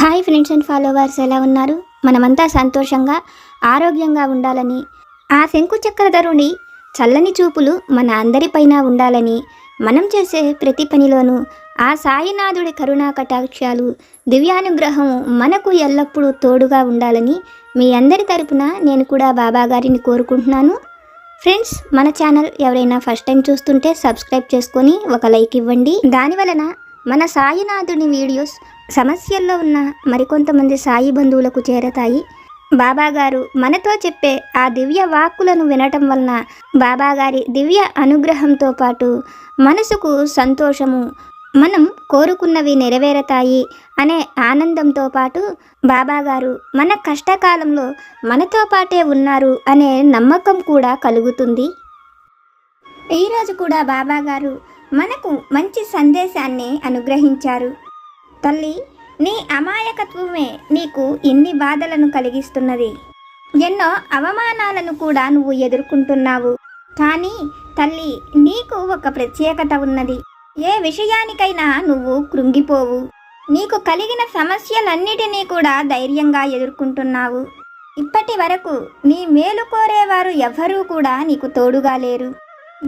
Hi friends and followers, ఎలా ఉన్నారు? మనమంతా సంతోషంగా ఆరోగ్యంగా ఉండాలని, ఆ శంకు చక్రధరుని చల్లని చూపులు మన అందరిపైన ఉండాలని, మనం చేసే ప్రతి పనిలోనూ ఆ సాయినాథుడి కరుణా కటాక్షాలు, దివ్యానుగ్రహం మనకు ఎల్లప్పుడూ తోడుగా ఉండాలని మీ అందరి తరపున నేను కూడా బాబా గారిని కోరుకుంటున్నాను. ఫ్రెండ్స్, మన ఛానల్ ఎవరైనా ఫస్ట్ టైం చూస్తుంటే సబ్స్క్రైబ్ చేసుకొని ఒక లైక్ ఇవ్వండి. దానివలన మన సాయినాథుని వీడియోస్ సమస్యల్లో ఉన్న మరికొంతమంది సాయి బంధువులకు చేరతాయి. బాబాగారు మనతో చెప్పే ఆ దివ్య వాక్కులను వినటం వలన బాబాగారి దివ్య అనుగ్రహంతో పాటు మనసుకు సంతోషము, మనం కోరుకున్నవి నెరవేరతాయి అనే ఆనందంతో పాటు బాబాగారు మన కష్టకాలంలో మనతో పాటే ఉన్నారు అనే నమ్మకం కూడా కలుగుతుంది. ఈరోజు కూడా బాబాగారు మనకు మంచి సందేశాన్ని అనుగ్రహించారు. తల్లి, నీ అమాయకత్వమే నీకు ఇన్ని బాధలను కలిగిస్తున్నది. ఎన్నో అవమానాలను కూడా నువ్వు ఎదుర్కొంటున్నావు. కానీ తల్లి, నీకు ఒక ప్రత్యేకత ఉన్నది. ఏ విషయానికైనా నువ్వు కృంగిపోవు. నీకు కలిగిన సమస్యలన్నిటినీ కూడా ధైర్యంగా ఎదుర్కొంటున్నావు. ఇప్పటి వరకు నీ మేలు కోరేవారు ఎవ్వరూ కూడా నీకు తోడుగా లేరు.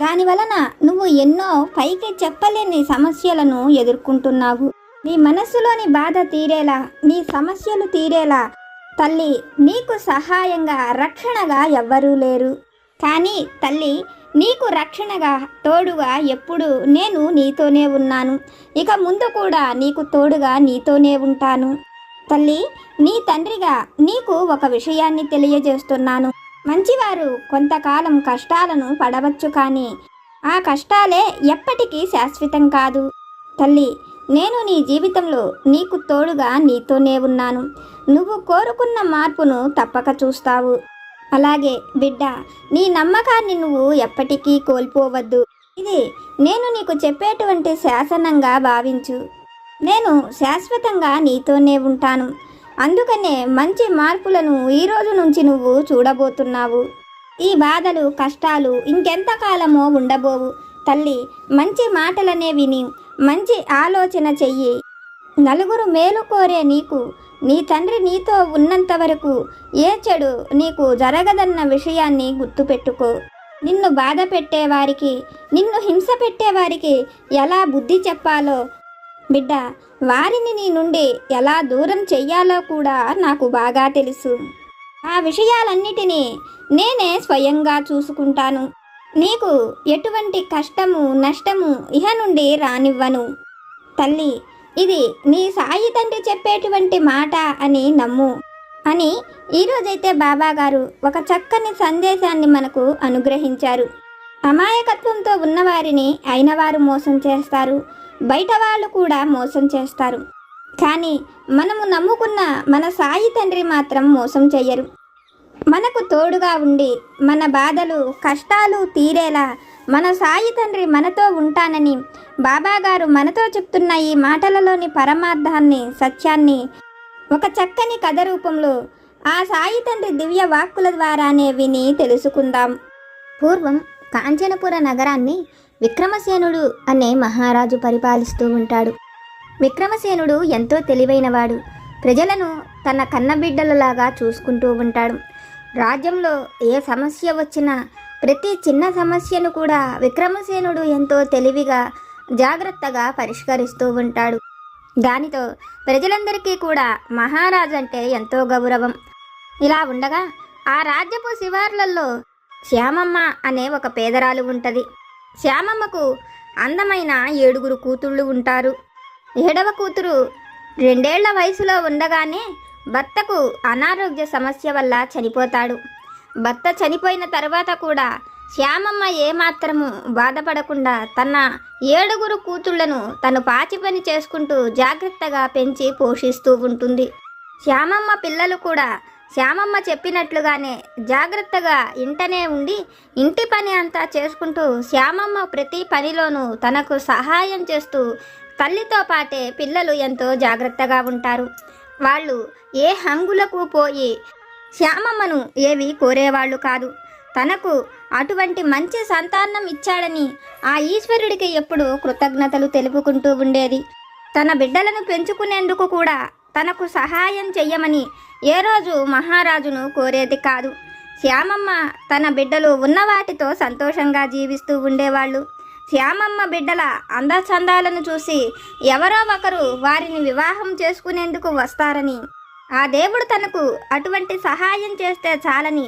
దానివలన నువ్వు ఎన్నో పైకి చెప్పలేని సమస్యలను ఎదుర్కొంటున్నావు. నీ మనస్సులోని బాధ తీరేలా, నీ సమస్యలు తీరేలా తల్లి నీకు సహాయంగా, రక్షణగా ఎవ్వరూ లేరు. కానీ తల్లి, నీకు రక్షణగా, తోడుగా ఎప్పుడు నేను నీతోనే ఉన్నాను. ఇక ముందు కూడా నీకు తోడుగా నీతోనే ఉంటాను. తల్లి, నీ తండ్రిగా నీకు ఒక విషయాన్ని తెలియజేస్తున్నాను. మంచివారు కొంతకాలం కష్టాలను పడవచ్చు, కానీ ఆ కష్టాలే ఎప్పటికీ శాశ్వతం కాదు. తల్లి, నేను నీ జీవితంలో నీకు తోడుగా నీతోనే ఉన్నాను. నువ్వు కోరుకున్న మార్పును తప్పక చూస్తావు. అలాగే బిడ్డ, నీ నమ్మకాన్ని నువ్వు ఎప్పటికీ కోల్పోవద్దు. ఇది నేను నీకు చెప్పేటువంటి శాసనంగా భావించు. నేను శాశ్వతంగా నీతోనే ఉంటాను. అందుకనే మంచి మార్పులను ఈరోజు నుంచి నువ్వు చూడబోతున్నావు. ఈ బాధలు, కష్టాలు ఇంకెంతకాలమో ఉండబోవు. తల్లి, మంచి మాటలనే విని మంచి ఆలోచన చెయ్యి. నలుగురు మేలు కోరే నీకు నీ తండ్రి నీతో ఉన్నంత వరకు ఏ చెడు నీకు జరగదన్న విషయాన్ని గుర్తుపెట్టుకో. నిన్ను బాధ పెట్టేవారికి, నిన్ను హింస పెట్టేవారికి ఎలా బుద్ధి చెప్పాలో బిడ్డ, వారిని నీ నుండి ఎలా దూరం చెయ్యాలో కూడా నాకు బాగా తెలుసు. ఆ విషయాలన్నిటినీ నేనే స్వయంగా చూసుకుంటాను. నీకు ఎటువంటి కష్టము, నష్టము ఇహ నుండి రానివ్వను. తల్లి, ఇది నీ సాయి తండ్రి చెప్పేటువంటి మాట అని నమ్ము అని ఈరోజైతే బాబాగారు ఒక చక్కని సందేశాన్ని మనకు అనుగ్రహించారు. అమాయకత్వంతో ఉన్నవారిని అయినవారు మోసం చేస్తారు, బయట వాళ్ళు కూడా మోసం చేస్తారు. కానీ మనము నమ్ముకున్న మన సాయి తండ్రి మాత్రం మోసం చెయ్యరు. మనకు తోడుగా ఉండి మన బాధలు, కష్టాలు తీరేలా మన సాయి తండ్రి మనతో ఉంటానని బాబాగారు మనతో చెప్తున్న ఈ మాటలలోని పరమార్థాన్ని, సత్యాన్ని ఒక చక్కని కథ రూపంలో ఆ సాయి తండ్రి దివ్య వాక్కుల ద్వారానే విని తెలుసుకుందాం. పూర్వం కాంచనపుర నగరాన్ని విక్రమసేనుడు అనే మహారాజు పరిపాలిస్తూ ఉంటాడు. విక్రమసేనుడు ఎంతో తెలివైనవాడు. ప్రజలను తన కన్నబిడ్డలలాగా చూసుకుంటూ ఉంటాడు. రాజ్యంలో ఏ సమస్య వచ్చినా ప్రతి చిన్న సమస్యను కూడా విక్రమసేనుడు ఎంతో తెలివిగా, జాగ్రత్తగా పరిష్కరిస్తూ ఉంటాడు. దానితో ప్రజలందరికీ కూడా మహారాజు అంటే ఎంతో గౌరవం. ఇలా ఉండగా ఆ రాజ్యపు శివార్లలో శ్యామమ్మ అనే ఒక పేదరాలు ఉంటుంది. శ్యామమ్మకు అందమైన 7 కూతుళ్ళు ఉంటారు. 7వ కూతురు 2 ఏళ్ల వయసులో ఉండగానే భర్తకు అనారోగ్య సమస్య వల్ల చనిపోతాడు. భర్త చనిపోయిన తర్వాత కూడా శ్యామమ్మ ఏమాత్రము బాధపడకుండా తన 7 కూతుళ్లను తను పాచి పని చేసుకుంటూ జాగ్రత్తగా పెంచి పోషిస్తూ ఉంటుంది. శ్యామమ్మ పిల్లలు కూడా శ్యామమ్మ చెప్పినట్లుగానే జాగ్రత్తగా ఇంటనే ఉండి ఇంటి పని అంతా చేసుకుంటూ శ్యామమ్మ ప్రతి పనిలోనూ తనకు సహాయం చేస్తూ తల్లితో పాటే పిల్లలు ఎంతో జాగ్రత్తగా ఉంటారు. వాళ్ళు ఏ హంగులకు పోయి శ్యామమ్మను ఏవి కోరేవాళ్ళు కాదు. తనకు అటువంటి మంచి సంతానం ఇచ్చాడని ఆ ఈశ్వరుడికి ఎప్పుడూ కృతజ్ఞతలు తెలుపుకుంటూ ఉండేది. తన బిడ్డలను పెంచుకునేందుకు కూడా తనకు సహాయం చెయ్యమని ఏ రోజు మహారాజును కోరేది కాదు. శ్యామమ్మ తన బిడ్డలు ఉన్నవాటితో సంతోషంగా జీవిస్తూ ఉండేవాళ్ళు. శ్యామమ్మ బిడ్డల అందచందాలను చూసి ఎవరో ఒకరు వారిని వివాహం చేసుకునేందుకు వస్తారని, ఆ దేవుడు తనకు అటువంటి సహాయం చేస్తే చాలని,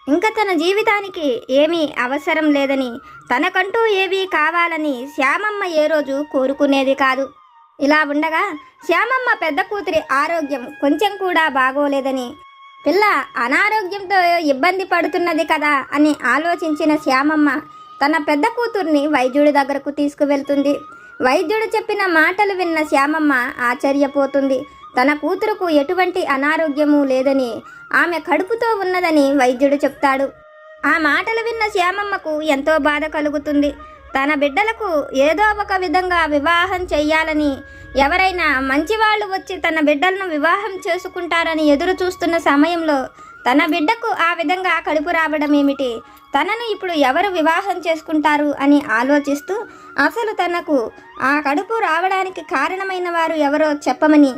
ఇంకా తన జీవితానికి ఏమీ అవసరం లేదని, తనకంటూ ఏవీ కావాలని శ్యామమ్మ ఏ రోజు కోరుకునేది కాదు. ఇలా ఉండగా శ్యామమ్మ పెద్ద కూతురి ఆరోగ్యం కొంచెం కూడా బాగోలేదని, పిల్ల అనారోగ్యంతో ఇబ్బంది పడుతున్నది కదా అని ఆలోచించిన శ్యామమ్మ తన పెద్ద కూతుర్ని వైద్యుడి దగ్గరకు తీసుకువెళ్తుంది. వైద్యుడు చెప్పిన మాటలు విన్న శ్యామమ్మ ఆశ్చర్యపోతుంది. తన కూతురుకు ఎటువంటి అనారోగ్యము లేదని, ఆమె కడుపుతో ఉన్నదని వైద్యుడు చెప్తాడు. ఆ మాటలు విన్న శ్యామమ్మకు ఎంతో బాధ కలుగుతుంది. తన బిడ్డలకు ఏదో ఒక విధంగా వివాహం చెయ్యాలని, ఎవరైనా మంచివాళ్ళు వచ్చి తన బిడ్డలను వివాహం చేసుకుంటారని ఎదురు చూస్తున్న సమయంలో తన బిడ్డకు ఆ విధంగా కడుపు రావడం ఏమిటి, తనను ఇప్పుడు ఎవరు వివాహం చేసుకుంటారు అని ఆలోచిస్తూ అసలు తనకు ఆ కడుపు రావడానికి కారణమైన వారు ఎవరో చెప్పమని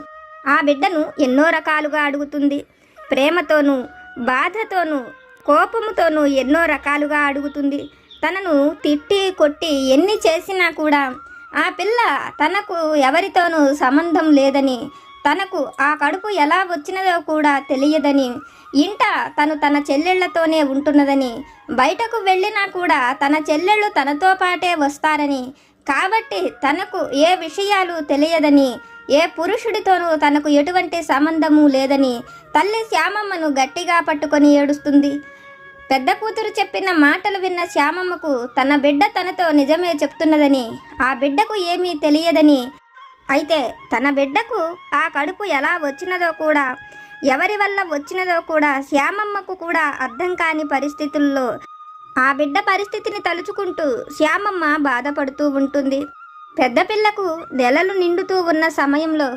ఆ బిడ్డను ఎన్నో రకాలుగా అడుగుతుంది. ప్రేమతోనూ బాధతోనూ కోపముతోనూ ఎన్నో రకాలుగా అడుగుతుంది. తనను తిట్టి కొట్టి ఎన్ని చేసినా కూడా ఆ పిల్ల తనకు ఎవరితోనూ సంబంధం లేదని, తనకు ఆ కడుపు ఎలా వచ్చినదో కూడా తెలియదని, ఇంట తను తన చెల్లెళ్లతోనే ఉంటున్నదని, బయటకు వెళ్ళినా కూడా తన చెల్లెళ్ళు తనతో పాటే వస్తారని, కాబట్టి తనకు ఏ విషయాలు తెలియదని, ఏ పురుషుడితోనూ తనకు ఎటువంటి సంబంధము లేదని తల్లి శ్యామమ్మను గట్టిగా పట్టుకొని ఏడుస్తుంది. పెద్ద కూతురు చెప్పిన మాటలు విన్న శ్యామమ్మకు తన బిడ్డ తనతో నిజమే చెప్తున్నదని, ఆ బిడ్డకు ఏమీ తెలియదని, అయితే తన బిడ్డకు ఆ కడుపు ఎలా వచ్చినదో కూడా, ఎవరి వల్ల వచ్చినదో కూడా శ్యామమ్మకు కూడా అర్థం కాని పరిస్థితుల్లో ఆ బిడ్డ పరిస్థితిని తలుచుకుంటూ శ్యామమ్మ బాధపడుతూ ఉంటుంది. పెద్ద పిల్లకు నెలలు నిండుతూ ఉన్న సమయంలో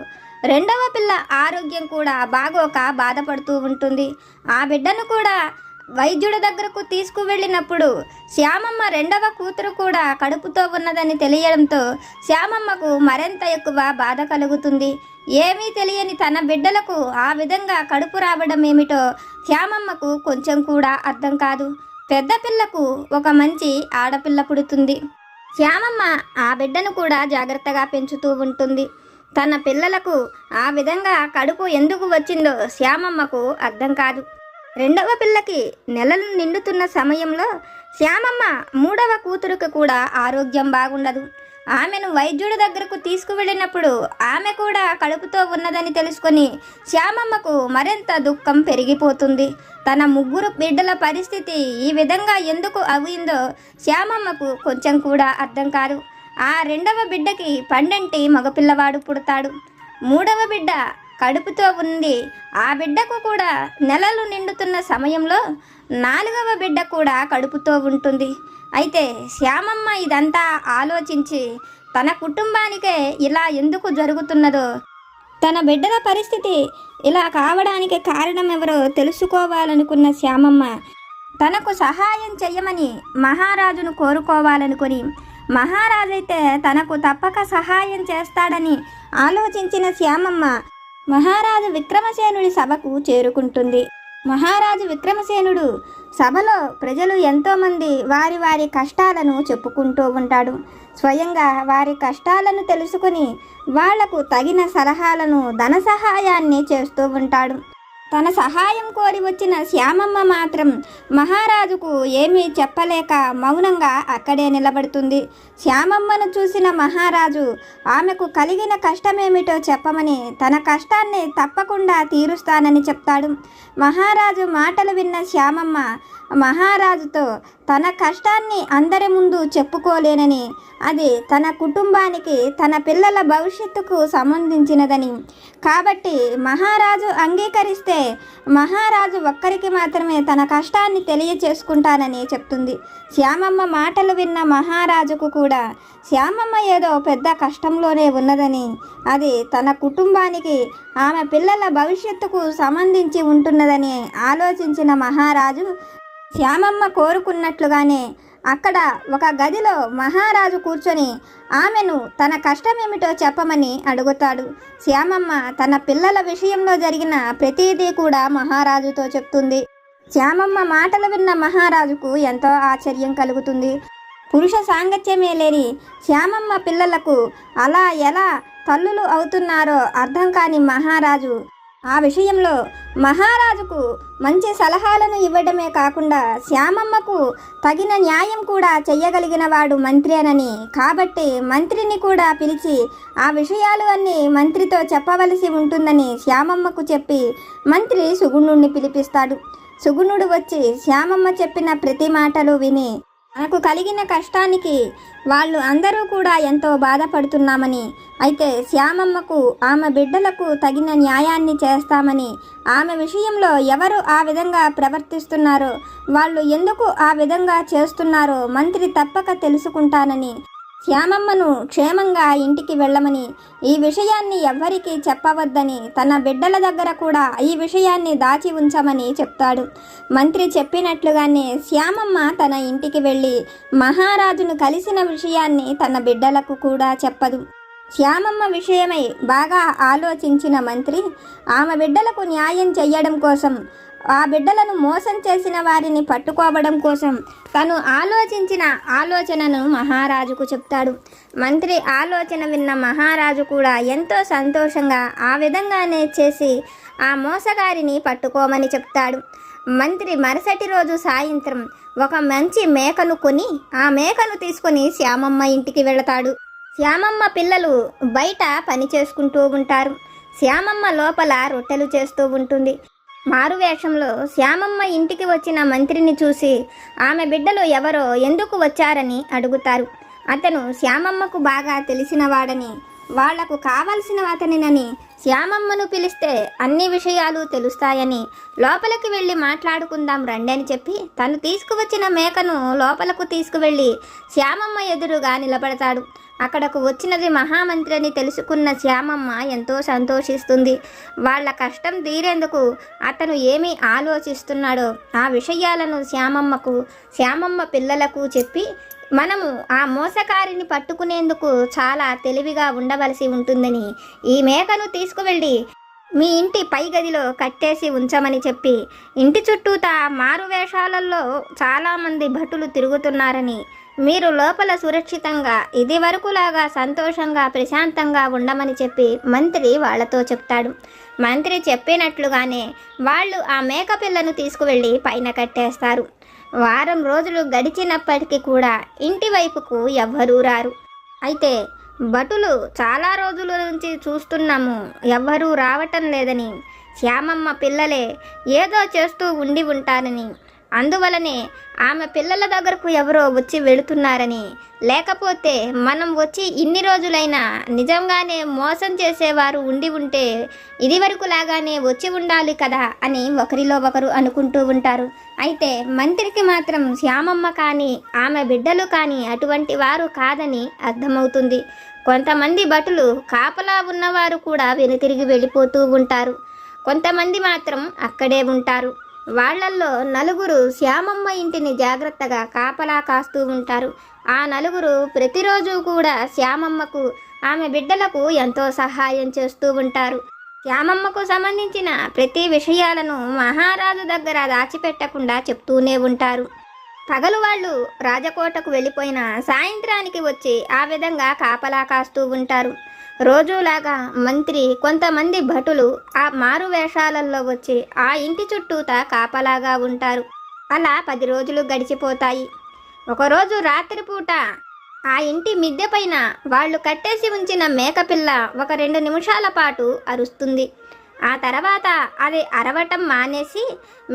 రెండవ పిల్ల ఆరోగ్యం కూడా బాగోక బాధపడుతూ ఉంటుంది. ఆ బిడ్డను కూడా వైద్యుడి దగ్గరకు తీసుకువెళ్ళినప్పుడు శ్యామమ్మ రెండవ కూతురు కూడా కడుపుతో ఉన్నదని తెలియడంతో శ్యామమ్మకు మరింత ఎక్కువ బాధ కలుగుతుంది. ఏమీ తెలియని తన బిడ్డలకు ఆ విధంగా కడుపు రావడం ఏమిటో శ్యామమ్మకు కొంచెం కూడా అర్థం కాదు. పెద్ద పిల్లకు ఒక మంచి ఆడపిల్ల పుడుతుంది. శ్యామమ్మ ఆ బిడ్డను కూడా జాగ్రత్తగా పెంచుతూ ఉంటుంది. తన పిల్లలకు ఆ విధంగా కడుపు ఎందుకు వచ్చిందో శ్యామమ్మకు అర్థం కాదు. రెండవ పిల్లకి నెలలు నిండుతున్న సమయంలో శ్యామమ్మ మూడవ కూతురుకు కూడా ఆరోగ్యం బాగుండదు. ఆమెను వైద్యుడి దగ్గరకు తీసుకువెళ్ళినప్పుడు ఆమె కూడా కడుపుతో ఉన్నదని తెలుసుకొని శ్యామమ్మకు మరింత దుఃఖం పెరిగిపోతుంది. తన ముగ్గురు బిడ్డల పరిస్థితి ఈ విధంగా ఎందుకు అయిందో శ్యామమ్మకు కొంచెం కూడా అర్థం కాదు. ఆ రెండవ బిడ్డకి పండంటి మగపిల్లవాడు పుడతాడు. మూడవ బిడ్డ కడుపుతో ఉంది. ఆ బిడ్డకు కూడా నెలలు నిండుతున్న సమయంలో నాలుగవ బిడ్డ కూడా కడుపుతో ఉంటుంది. అయితే శ్యామమ్మ ఇదంతా ఆలోచించి తన కుటుంబానికే ఇలా ఎందుకు జరుగుతున్నదో, తన బిడ్డల పరిస్థితి ఇలా కావడానికి కారణం ఎవరో తెలుసుకోవాలనుకున్న శ్యామమ్మ తనకు సహాయం చెయ్యమని మహారాజును కోరుకోవాలనుకుని, మహారాజైతే తనకు తప్పక సహాయం చేస్తాడని ఆలోచించిన శ్యామమ్మ మహారాజు విక్రమసేనుడి సభకు చేరుకుంటుంది. మహారాజు విక్రమసేనుడు సభలో ప్రజలు ఎంతోమంది వారి వారి కష్టాలను చెప్పుకుంటూ ఉంటాడు. స్వయంగా వారి కష్టాలను తెలుసుకుని వాళ్లకు తగిన సలహాలను, ధన సహాయాన్ని చేస్తూ ఉంటాడు. తన సహాయం కోరి వచ్చిన శ్యామమ్మ మాత్రం మహారాజుకు ఏమీ చెప్పలేక మౌనంగా అక్కడే నిలబడుతుంది. శ్యామమ్మను చూసిన మహారాజు ఆమెకు కలిగిన కష్టమేమిటో చెప్పమని, తన కష్టాన్ని తప్పకుండా తీరుస్తానని చెప్తాడు. మహారాజు మాటలు విన్న శ్యామమ్మ మహారాజుతో తన కష్టాన్ని అందరి ముందు చెప్పుకోలేనని, అది తన కుటుంబానికి, తన పిల్లల భవిష్యత్తుకు సంబంధించినదని, కాబట్టి మహారాజు అంగీకరిస్తే మహారాజు ఒక్కరికి మాత్రమే తన కష్టాన్ని తెలియచేసుకుంటానని చెప్తుంది. శ్యామమ్మ మాటలు విన్న మహారాజుకు కూడా శ్యామమ్మ ఏదో పెద్ద కష్టంలోనే ఉన్నదని, అది తన కుటుంబానికి, ఆమె పిల్లల భవిష్యత్తుకు సంబంధించి ఉంటున్నదని ఆలోచించిన మహారాజు శ్యామమ్మ కోరుకున్నట్లుగానే అక్కడ ఒక గదిలో మహారాజు కూర్చొని ఆమెను తన కష్టమేమిటో చెప్పమని అడుగుతాడు. శ్యామమ్మ తన పిల్లల విషయంలో జరిగిన ప్రతిదీ కూడా మహారాజుతో చెప్తుంది. శ్యామమ్మ మాటలు విన్న మహారాజుకు ఎంతో ఆశ్చర్యం కలుగుతుంది. పురుష సాంగత్యమే లేని శ్యామమ్మ పిల్లలకు అలా ఎలా తల్లులు అవుతున్నారో అర్థం కాని మహారాజు ఆ విషయంలో మహారాజుకు మంచి సలహాలను ఇవ్వడమే కాకుండా శ్యామమ్మకు తగిన న్యాయం కూడా చెయ్యగలిగిన వాడు మంత్రేనని, కాబట్టి మంత్రిని కూడా పిలిచి ఆ విషయాలు అన్నీ మంత్రితో చెప్పవలసి ఉంటుందని శ్యామమ్మకు చెప్పి మంత్రి సుగుణుడిని పిలిపిస్తాడు. సుగుణుడు వచ్చి శ్యామమ్మ చెప్పిన ప్రతి మాటలు విని తనకు కలిగిన కష్టానికి వాళ్ళు అందరూ కూడా ఎంతో బాధపడుతున్నామని, అయితే శ్యామమ్మకు ఆమె బిడ్డలకు తగిన న్యాయాన్ని చేస్తామని, ఆమె విషయంలో ఎవరు ఆ విధంగా ప్రవర్తిస్తున్నారో, వాళ్ళు ఎందుకు ఆ విధంగా చేస్తున్నారో మంత్రి తప్పక తెలుసుకుంటానని, శ్యామమ్మను క్షేమంగా ఇంటికి వెళ్ళమని, ఈ విషయాన్ని ఎవ్వరికీ చెప్పవద్దని, తన బిడ్డల దగ్గర కూడా ఈ విషయాన్ని దాచి ఉంచమని చెప్తాడు. మంత్రి చెప్పినట్లుగానే శ్యామమ్మ తన ఇంటికి వెళ్ళి మహారాజును కలిసిన విషయాన్ని తన బిడ్డలకు కూడా చెప్పదు. శ్యామమ్మ విషయమై బాగా ఆలోచించిన మంత్రి ఆమె బిడ్డలకు న్యాయం చెయ్యడం కోసం, ఆ బిడ్డలను మోసం చేసిన వారిని పట్టుకోవడం కోసం తను ఆలోచించిన ఆలోచనను మహారాజుకు చెప్తాడు. మంత్రి ఆలోచన విన్న మహారాజు కూడా ఎంతో సంతోషంగా ఆ విధంగానే చేసి ఆ మోసగారిని పట్టుకోమని చెప్తాడు. మంత్రి మరుసటి రోజు సాయంత్రం ఒక మంచి మేకను కొని ఆ మేకను తీసుకొని శ్యామమ్మ ఇంటికి వెళతాడు. శ్యామమ్మ పిల్లలు బయట పని చేసుకుంటూ ఉంటారు. శ్యామమ్మ లోపల రొట్టెలు చేస్తూ ఉంటుంది. మారువేషంలో శ్యామమ్మ ఇంటికి వచ్చిన మంత్రిని చూసి ఆమె బిడ్డలు ఎవరో ఎందుకు వచ్చారని అడుగుతారు. అతను శ్యామమ్మకు బాగా తెలిసినవాడని, వాళ్లకు కావలసిన అతనినని, శ్యామమ్మను పిలిస్తే అన్ని విషయాలు తెలుస్తాయని, లోపలికి వెళ్ళి మాట్లాడుకుందాం రండి అని చెప్పి తను తీసుకువచ్చిన మేకను లోపలకు తీసుకువెళ్ళి శ్యామమ్మ ఎదురుగా నిలబడతాడు. అక్కడకు వచ్చినది మహామంత్రి అని తెలుసుకున్న శ్యామమ్మ ఎంతో సంతోషిస్తుంది. వాళ్ళ కష్టం తీరేందుకు అతను ఏమి ఆలోచిస్తున్నాడో ఆ విషయాలను శ్యామమ్మ పిల్లలకు చెప్పి, మనము ఆ మోసకారిని పట్టుకునేందుకు చాలా తెలివిగా ఉండవలసి ఉంటుందని, ఈ మేకను తీసుకువెళ్ళి మీ ఇంటి పై గదిలో కట్టేసి ఉంచమని చెప్పి, ఇంటి చుట్టూతా మారువేషాలలో చాలామంది భటులు తిరుగుతున్నారని, మీరు లోపల సురక్షితంగా ఇది వరకులాగా సంతోషంగా ప్రశాంతంగా ఉండమని చెప్పి మంత్రి వాళ్లతో చెప్తాడు. మంత్రి చెప్పినట్లుగానే వాళ్ళు ఆ మేకపిల్లను తీసుకువెళ్ళి పైన కట్టేస్తారు. వారం రోజులు గడిచినప్పటికీ కూడా ఇంటి వైపుకు ఎవ్వరూ రారు. అయితే భటులు చాలా రోజుల నుంచి చూస్తున్నాము, ఎవ్వరూ రావటం లేదని, శ్యామమ్మ పిల్లలే ఏదో చేస్తూ ఉండి ఉంటారని, అందువలనే ఆమె పిల్లల దగ్గరకు ఎవరో వచ్చి వెళుతున్నారని, లేకపోతే మనం వచ్చి ఇన్ని రోజులైనా నిజంగానే మోసం చేసేవారు ఉండి ఉంటే ఇదివరకు లాగానే వచ్చి ఉండాలి కదా అని ఒకరిలో ఒకరు అనుకుంటూ ఉంటారు. అయితే మంత్రికి మాత్రం శ్యామమ్మ కానీ ఆమె బిడ్డలు కానీ అటువంటి వారు కాదని అర్థమవుతుంది. కొంతమంది భటులు కాపలా ఉన్నవారు కూడా వెనుతిరిగి వెళ్ళిపోతూ ఉంటారు. కొంతమంది మాత్రం అక్కడే ఉంటారు. వాళ్లల్లో నలుగురు శ్యామమ్మ ఇంటిని జాగ్రత్తగా కాపలా కాస్తూ ఉంటారు. ఆ నలుగురు ప్రతిరోజు కూడా శ్యామమ్మకు ఆమె బిడ్డలకు ఎంతో సహాయం చేస్తూ ఉంటారు. శ్యామమ్మకు సంబంధించిన ప్రతి విషయాలను మహారాజు దగ్గర దాచిపెట్టకుండా చెప్తూనే ఉంటారు. పగలు వాళ్ళు రాజకోటకు వెళ్ళిపోయిన సాయంత్రానికి వచ్చి ఆ విధంగా కాపలా కాస్తూ ఉంటారు. రోజులాగా మంత్రి కొంతమంది భటులు ఆ మారు వేషాలలో వచ్చి ఆ ఇంటి చుట్టూతా కాపలాగా ఉంటారు. అలా 10 రోజులు గడిచిపోతాయి. ఒకరోజు రాత్రిపూట ఆ ఇంటి మిద్దె పైన వాళ్ళు కట్టేసి ఉంచిన మేకపిల్ల ఒక 2 నిమిషాల పాటు అరుస్తుంది. ఆ తర్వాత అది అరవటం మానేసి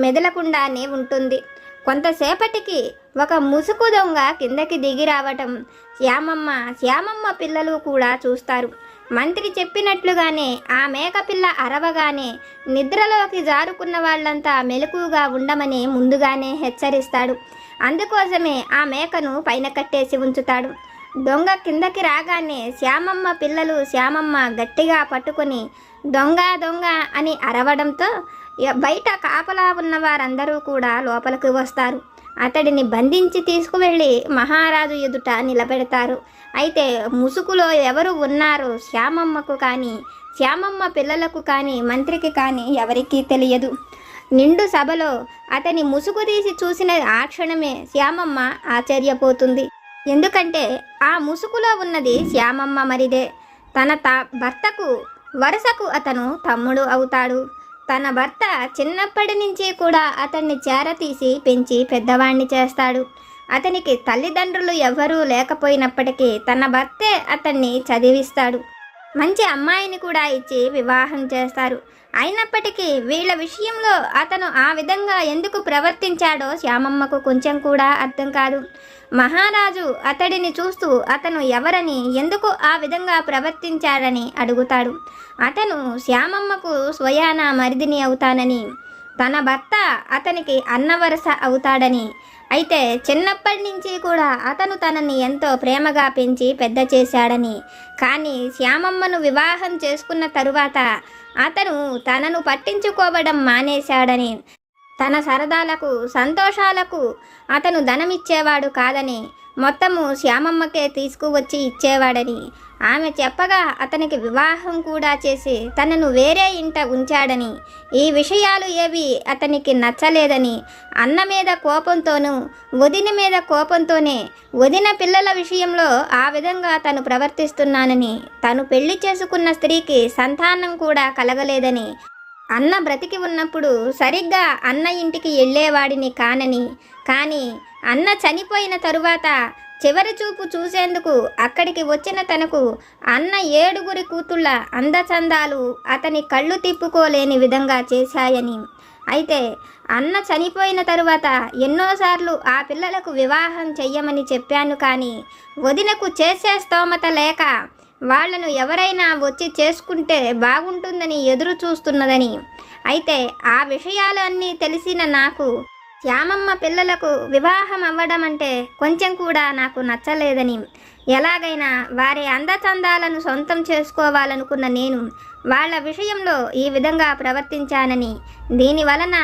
మెదలకుండానే ఉంటుంది. కొంతసేపటికి ఒక ముసుగు దొంగ కిందకి దిగి రావటం శ్యామమ్మ పిల్లలు కూడా చూస్తారు. మంత్రి చెప్పినట్లుగానే ఆ మేకపిల్ల అరవగానే నిద్రలోకి జారుకున్న వాళ్ళంతా మెలకుగా ఉండమని ముందుగానే హెచ్చరిస్తాడు. అందుకోసమే ఆ మేకను పైన కట్టేసి ఉంచుతాడు. దొంగ కిందకి రాగానే శ్యామమ్మ పిల్లలు శ్యామమ్మ గట్టిగా పట్టుకొని దొంగ దొంగ అని అరవడంతో బయట కాపలా ఉన్న వారందరూ కూడా లోపలికి వస్తారు. అతడిని బంధించి తీసుకువెళ్ళి మహారాజు ఎదుట నిలబెడతారు. అయితే ముసుగులో ఎవరు ఉన్నారో శ్యామమ్మకు కానీ, శ్యామమ్మ పిల్లలకు కానీ, మంత్రికి కానీ ఎవరికీ తెలియదు. నిండు సభలో అతని ముసుగు తీసి చూసిన ఆ క్షణమే శ్యామమ్మ ఆశ్చర్యపోతుంది. ఎందుకంటే ఆ ముసుగులో ఉన్నది శ్యామమ్మ మరిదే. తన భర్తకు వరుసకు అతను తమ్ముడు అవుతాడు. తన భర్త చిన్నప్పటి నుంచి కూడా అతన్ని చేరతీసి పెంచి పెద్దవాణ్ణి చేస్తాడు. అతనికి తల్లిదండ్రులు ఎవ్వరూ లేకపోయినప్పటికీ తన భర్తే అతన్ని చదివిస్తాడు. మంచి అమ్మాయిని కూడా ఇచ్చి వివాహం చేస్తారు. అయినప్పటికీ వీళ్ళ విషయంలో అతను ఆ విధంగా ఎందుకు ప్రవర్తించాడో శ్యామమ్మకు కొంచెం కూడా అర్థం కాదు. మహారాజు అతడిని చూస్తూ అతను ఎవరని, ఎందుకు ఆ విధంగా ప్రవర్తించాడని అడుగుతాడు. అతను శ్యామమ్మకు స్వయాన మరిదిని అవుతానని, తన భర్త అతనికి అన్నవరస అవుతాడని, అయితే చిన్నప్పటి నుంచి కూడా అతను తనని ఎంతో ప్రేమగా పెంచి పెద్ద చేశాడని, కానీ శ్యామమ్మను వివాహం చేసుకున్న తరువాత అతను తనను పట్టించుకోవడం మానేశాడని, తన సరదాలకు సంతోషాలకు అతను ధనమిచ్చేవాడు కాదని, మొత్తము శ్యామమ్మకే తీసుకువచ్చి ఇచ్చేవాడని ఆమె చెప్పగా అతనికి వివాహం కూడా చేసి తనను వేరే ఇంట ఉంచాడని, ఈ విషయాలు ఏవి అతనికి నచ్చలేదని, అన్న మీద కోపంతోనూ వదిన మీద కోపంతోనే వదిన పిల్లల విషయంలో ఆ విధంగా తను ప్రవర్తిస్తున్నానని, తను పెళ్లి చేసుకున్న స్త్రీకి సంతానం కూడా కలగలేదని, అన్న బ్రతికి ఉన్నప్పుడు సరిగ్గా అన్న ఇంటికి వెళ్ళేవాడిని కానని, కానీ అన్న చనిపోయిన తరువాత చివరి చూపు చూసేందుకు అక్కడికి వచ్చిన తనకు అన్న 7 కూతుళ్ళ అందచందాలు అతని కళ్ళు తిప్పుకోలేని విధంగా చేశాయని, అయితే అన్న చనిపోయిన తరువాత ఎన్నోసార్లు ఆ పిల్లలకు వివాహం చెయ్యమని చెప్పాను, కానీ వదినకు చేసే స్తోమత లేక వాళ్లను ఎవరైనా వచ్చి చేసుకుంటే బాగుంటుందని ఎదురు చూస్తున్నదని, అయితే ఆ విషయాలు అన్నీ తెలిసిన నాకు శ్యామమ్మ పిల్లలకు వివాహం అవ్వడం అంటే కొంచెం కూడా నాకు నచ్చలేదని, ఎలాగైనా వారి అందచందాలను సొంతం చేసుకోవాలనుకున్న నేను వాళ్ళ విషయంలో ఈ విధంగా ప్రవర్తించానని, దీనివలన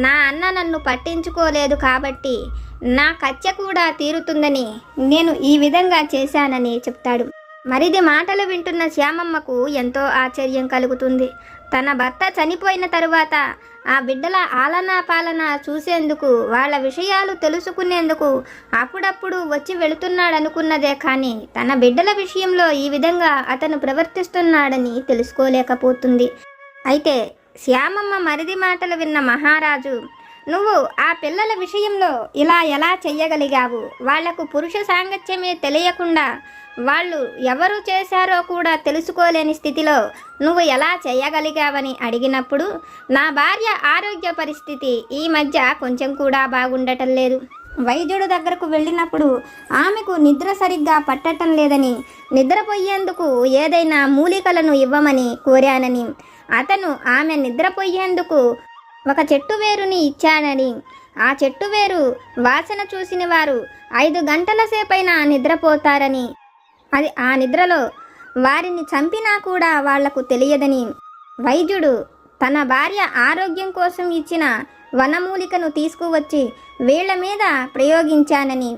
నా అన్న నన్ను పట్టించుకోలేదు కాబట్టి నా కచ్చ కూడా తీరుతుందని నేను ఈ విధంగా చేశానని చెప్తాడు. మరిది మాటలు వింటున్న శ్యామమ్మకు ఎంతో ఆశ్చర్యం కలుగుతుంది. తన భర్త చనిపోయిన తరువాత ఆ బిడ్డల ఆలనా పాలన చూసేందుకు, వాళ్ళ విషయాలు తెలుసుకునేందుకు అప్పుడప్పుడు వచ్చి వెళుతున్నాడనుకున్నదే కానీ తన బిడ్డల విషయంలో ఈ విధంగా అతను ప్రవర్తిస్తున్నాడని తెలుసుకోలేకపోతుంది. అయితే శ్యామమ్మ మరిది మాటలు విన్న మహారాజు, నువ్వు ఆ పిల్లల విషయంలో ఇలా ఎలా చెయ్యగలిగావు? వాళ్లకు పురుష సాంగత్యమే తెలియకుండా వాళ్ళు ఎవరు చేశారో కూడా తెలుసుకోలేని స్థితిలో నువ్వు ఎలా చేయగలిగావని అడిగినప్పుడు, నా భార్య ఆరోగ్య పరిస్థితి ఈ మధ్య కొంచెం కూడా బాగుండటం లేదు. వైద్యుడు దగ్గరకు వెళ్ళినప్పుడు ఆమెకు నిద్ర సరిగ్గా పట్టటం లేదని, నిద్రపోయేందుకు ఏదైనా మూలికలను ఇవ్వమని కోరానని, అతను ఆమె నిద్రపోయేందుకు ఒక చెట్టు వేరుని ఇచ్చానని, ఆ చెట్టు వేరు వాసన చూసిన వారు 5 గంటల సేపైనా నిద్రపోతారని, అది ఆ నిద్రలో వారిని చంపినా కూడా వాళ్లకు తెలియదని, వైద్యుడు తన భార్య ఆరోగ్యం కోసం ఇచ్చిన వనమూలికను తీసుకువచ్చి వీళ్ల మీద ప్రయోగించానని,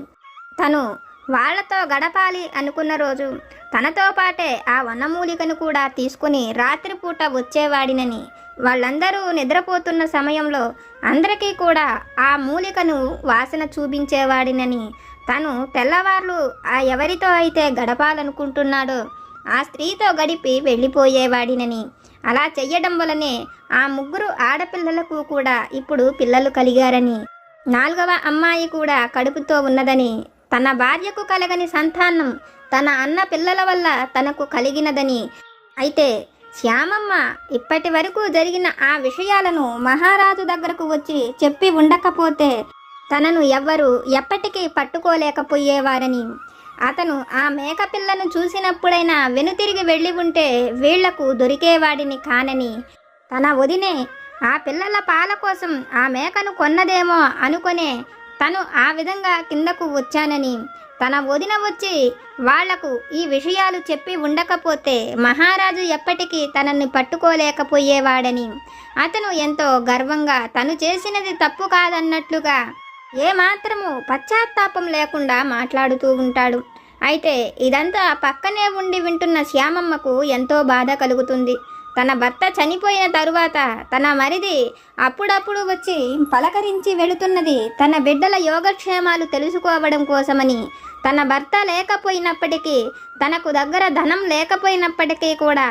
తను వాళ్లతో గడపాలి అనుకున్న రోజు తనతో పాటే ఆ వనమూలికను కూడా తీసుకుని రాత్రిపూట వచ్చేవాడినని, వాళ్ళందరూ నిద్రపోతున్న సమయంలో అందరికీ కూడా ఆ మూలికను వాసన చూపించేవాడినని, తను తెల్లవార్లు ఆ ఎవరితో అయితే గడపాలనుకుంటున్నాడో ఆ స్త్రీతో గడిపి వెళ్ళిపోయేవాడినని, అలా చెయ్యడం వలనే ఆ 3 ఆడపిల్లలకు కూడా ఇప్పుడు పిల్లలు కలిగారని, 4వ అమ్మాయి కూడా కడుపుతో ఉన్నదని, తన భార్యకు కలగని సంతానం తన అన్న పిల్లల వల్ల తనకు కలిగినదని, అయితే శ్యామమ్మ ఇప్పటి వరకు జరిగిన ఆ విషయాలను మహారాజు దగ్గరకు వచ్చి చెప్పి ఉండకపోతే తనను ఎవ్వరూ ఎప్పటికీ పట్టుకోలేకపోయేవారని, అతను ఆ మేకపిల్లను చూసినప్పుడైనా వెనుతిరిగి వెళ్ళి ఉంటే వీళ్లకు దొరికేవాడిని కానని, తన వదినే ఆ పిల్లల పాల కోసం ఆ మేకను కొన్నదేమో అనుకునే తను ఆ విధంగా కిందకు వచ్చానని, తన వదిన వచ్చి వాళ్లకు ఈ విషయాలు చెప్పి ఉండకపోతే మహారాజు ఎప్పటికీ తనని పట్టుకోలేకపోయేవాడని, అతను ఎంతో గర్వంగా తను చేసినది తప్పు కాదన్నట్లుగా ఏమాత్రము పశ్చాత్తాపం లేకుండా మాట్లాడుతూ ఉంటాడు. అయితే ఇదంతా పక్కనే ఉండి వింటున్న శ్యామమ్మకు ఎంతో బాధ కలుగుతుంది. తన భర్త చనిపోయిన తరువాత తన మరిది అప్పుడప్పుడు వచ్చి పలకరించి వెళుతున్నది తన బిడ్డల యోగక్షేమాలు తెలుసుకోవడం కోసమని. తన భర్త లేకపోయినప్పటికీ, తనకు దగ్గర ధనం లేకపోయినప్పటికీ కూడా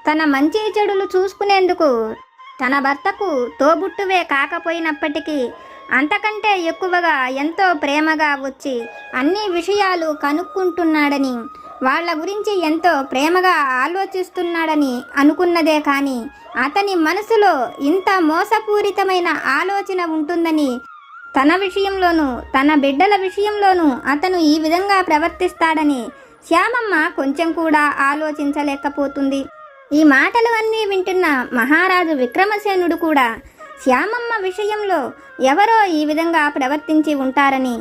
తన మంచి చెడులు చూసుకునేందుకు తన భర్తకు తోబుట్టువే కాకపోయినప్పటికీ అంతకంటే ఎక్కువగా ఎంతో ప్రేమగా వచ్చి అన్ని విషయాలు కనుక్కుంటున్నాడని, వాళ్ళ గురించి ఎంతో ప్రేమగా ఆలోచిస్తున్నాడని అనుకున్నదే కానీ అతని మనసులో ఇంత మోసపూరితమైన ఆలోచన ఉంటుందని, తన విషయంలోనూ తన బిడ్డల విషయంలోనూ అతను ఈ విధంగా ప్రవర్తిస్తాడని శ్యామమ్మ కొంచెం కూడా ఆలోచించలేకపోతుంది. ఈ మాటలు అన్నీ వింటున్న మహారాజు విక్రమసేనుడు కూడా శ్యామమ్మ విషయంలో ఎవరో ఈ విధంగా ప్రవర్తించి ఉంటారని,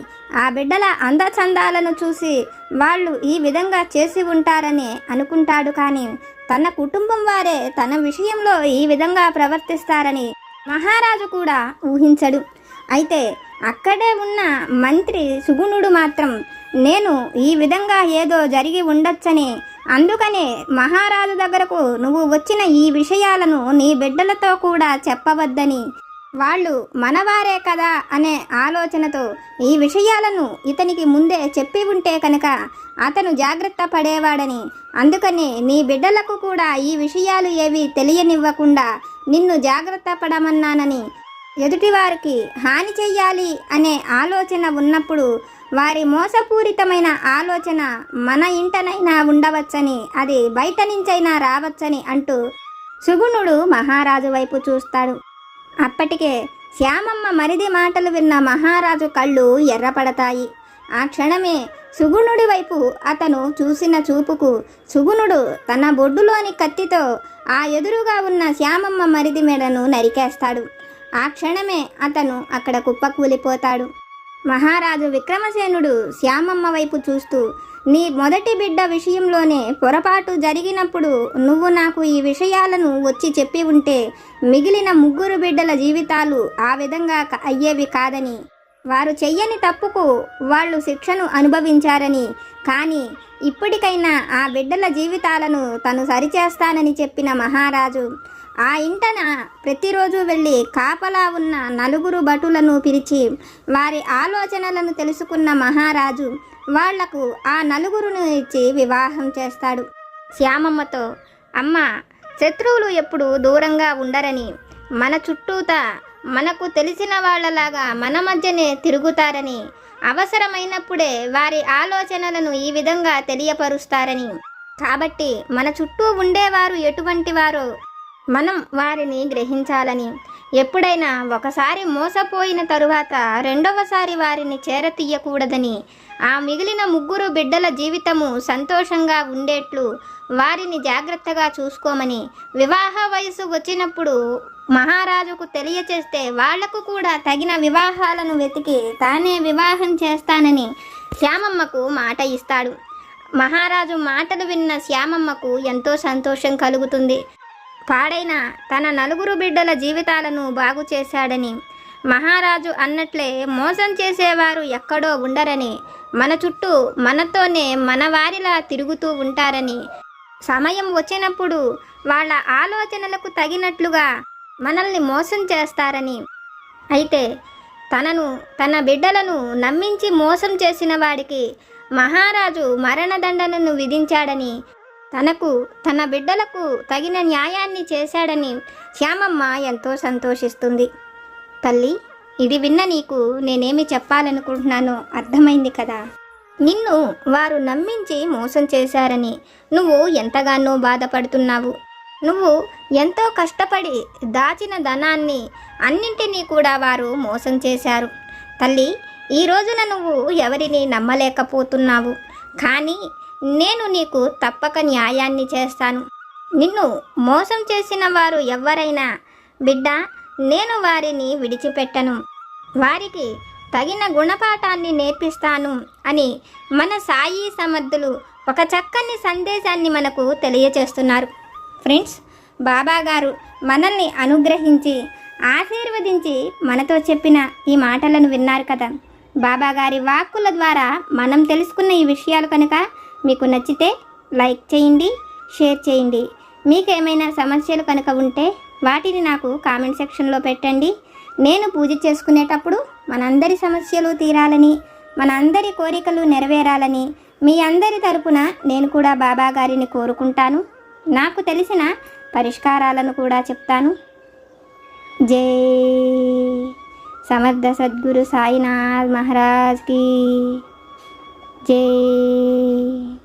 ఆ బిడ్డల అందచందాలను చూసి వాళ్ళు ఈ విధంగా చేసి ఉంటారని అనుకుంటాడు. కానీ తన కుటుంబం వారే తన విషయంలో ఈ విధంగా ప్రవర్తిస్తారని మహారాజు కూడా ఊహించడు. అయితే అక్కడే ఉన్న మంత్రి సుగుణుడు మాత్రం నేను ఈ విధంగా ఏదో జరిగి ఉండొచ్చని, అందుకనే మహారాజు దగ్గరకు నువ్వు వచ్చిన ఈ విషయాలను నీ బిడ్డలతో కూడా చెప్పవద్దని, వాళ్ళు మనవారే కదా అనే ఆలోచనతో ఈ విషయాలను ఇతనికి ముందే చెప్పి ఉంటే కనుక అతను జాగ్రత్త పడేవాడని, అందుకని నీ బిడ్డలకు కూడా ఈ విషయాలు ఏవి తెలియనివ్వకుండా నిన్ను జాగ్రత్త పడమన్నానని, ఎదుటివారికి హాని చెయ్యాలి అనే ఆలోచన ఉన్నప్పుడు వారి మోసపూరితమైన ఆలోచన మన ఇంటనైనా ఉండవచ్చని, అది బయట నుంచైనా రావచ్చని అంటూ సుగుణుడు మహారాజు వైపు చూస్తాడు. అప్పటికే శ్యామమ్మ మరిది మాటలు విన్న మహారాజు కళ్ళు ఎర్రపడతాయి. ఆ క్షణమే సుగుణుడి వైపు అతను చూసిన చూపుకు సుగుణుడు తన బొడ్డులోని కత్తితో ఆ ఎదురుగా ఉన్న శ్యామమ్మ మరిది మెడను నరికేస్తాడు. ఆ క్షణమే అతను అక్కడ కుప్పకూలిపోతాడు. మహారాజు విక్రమసేనుడు శ్యామమ్మ వైపు చూస్తూ, నీ మొదటి బిడ్డ విషయంలోనే పొరపాటు జరిగినప్పుడు నువ్వు నాకు ఈ విషయాలను వచ్చి చెప్పి ఉంటే మిగిలిన 3 బిడ్డల జీవితాలు ఆ విధంగా అయ్యేవి కాదని, వారు చెయ్యని తప్పుకు వాళ్ళు శిక్షను అనుభవించారని, కానీ ఇప్పటికైనా ఆ బిడ్డల జీవితాలను తను సరిచేస్తానని చెప్పిన మహారాజు ఆ ఇంటన ప్రతిరోజు వెళ్ళి కాపలా ఉన్న 4 భటులను పిలిచి వారి ఆలోచనలను తెలుసుకున్న మహారాజు వాళ్లకు ఆ 4 ఇచ్చి వివాహం చేస్తాడు. శ్యామమ్మతో, అమ్మ, శత్రువులు ఎప్పుడు దూరంగా ఉండరని, మన చుట్టూత మనకు తెలిసిన వాళ్ళలాగా మన మధ్యనే తిరుగుతారని, అవసరమైనప్పుడే వారి ఆలోచనలను ఈ విధంగా తెలియపరుస్తారని, కాబట్టి మన చుట్టూ ఉండేవారు ఎటువంటి వారో మనం వారిని గ్రహించాలని, ఎప్పుడైనా ఒకసారి మోసపోయిన తరువాత రెండవసారి వారిని చేరతీయకూడదని, ఆ మిగిలిన 3 బిడ్డల జీవితము సంతోషంగా ఉండేట్లు వారిని జాగ్రత్తగా చూసుకోమని, వివాహ వయసు వచ్చినప్పుడు మహారాజుకు తెలియచేస్తే వాళ్లకు కూడా తగిన వివాహాలను వెతికి తానే వివాహం చేస్తానని శ్యామమ్మకు మాట ఇస్తాడు. మహారాజు మాటలు విన్న శ్యామమ్మకు ఎంతో సంతోషం కలుగుతుంది. పాడైన తన 4 బిడ్డల జీవితాలను బాగు చేశాడని, మహారాజు అన్నట్లే మోసం చేసేవారు ఎక్కడో ఉండరని, మన చుట్టూ మనతోనే మన వారిలా తిరుగుతూ ఉంటారని, సమయం వచ్చినప్పుడు వాళ్ళ ఆలోచనలకు తగినట్లుగా మనల్ని మోసం చేస్తారని, అయితే తనను తన బిడ్డలను నమ్మించి మోసం చేసిన వాడికి మహారాజు మరణదండనను విధించాడని, తనకు తన బిడ్డలకు తగిన న్యాయాన్ని చేశాడని శ్యామమ్మ ఎంతో సంతోషిస్తుంది. తల్లి, ఇది విన్న నీకు నేనేమి చెప్పాలనుకుంటున్నానో అర్థమైంది కదా. నిన్ను వారు నమ్మించి మోసం చేశారని నువ్వు ఎంతగానో బాధపడుతున్నావు. నువ్వు ఎంతో కష్టపడి దాచిన ధనాన్ని అన్నింటినీ కూడా వారు మోసం చేశారు. తల్లి, ఈ రోజున నువ్వు ఎవరిని నమ్మలేకపోతున్నావు, కానీ నేను నీకు తప్పక న్యాయాన్ని చేస్తాను. నిన్ను మోసం చేసిన వారు ఎవరైనా బిడ్డ, నేను వారిని విడిచిపెట్టను, వారికి తగిన గుణపాఠాన్ని నేర్పిస్తాను అని మన సాయి సమర్థులు ఒక చక్కని సందేశాన్ని మనకు తెలియచేస్తున్నారు. ఫ్రెండ్స్, బాబాగారు మనల్ని అనుగ్రహించి ఆశీర్వదించి మనతో చెప్పిన ఈ మాటలను విన్నారు కదా. బాబాగారి వాక్కుల ద్వారా మనం తెలుసుకున్న ఈ విషయాలు కనుక మీకు నచ్చితే లైక్ చేయండి, షేర్ చేయండి. మీకు ఏమైనా సమస్యలు కనుక ఉంటే వాటిని నాకు కామెంట్ సెక్షన్లో పెట్టండి. నేను పూజ చేసుకునేటప్పుడు మనందరి సమస్యలు తీరాలని, మనందరి కోరికలు నెరవేరాలని మీ అందరి తరపున నేను కూడా బాబాగారిని కోరుకుంటాను. నాకు తెలిసిన పరిష్కారాలను కూడా చెప్తాను. జై సమర్థ సద్గురు సాయినాథ్ మహారాజ్ की जय।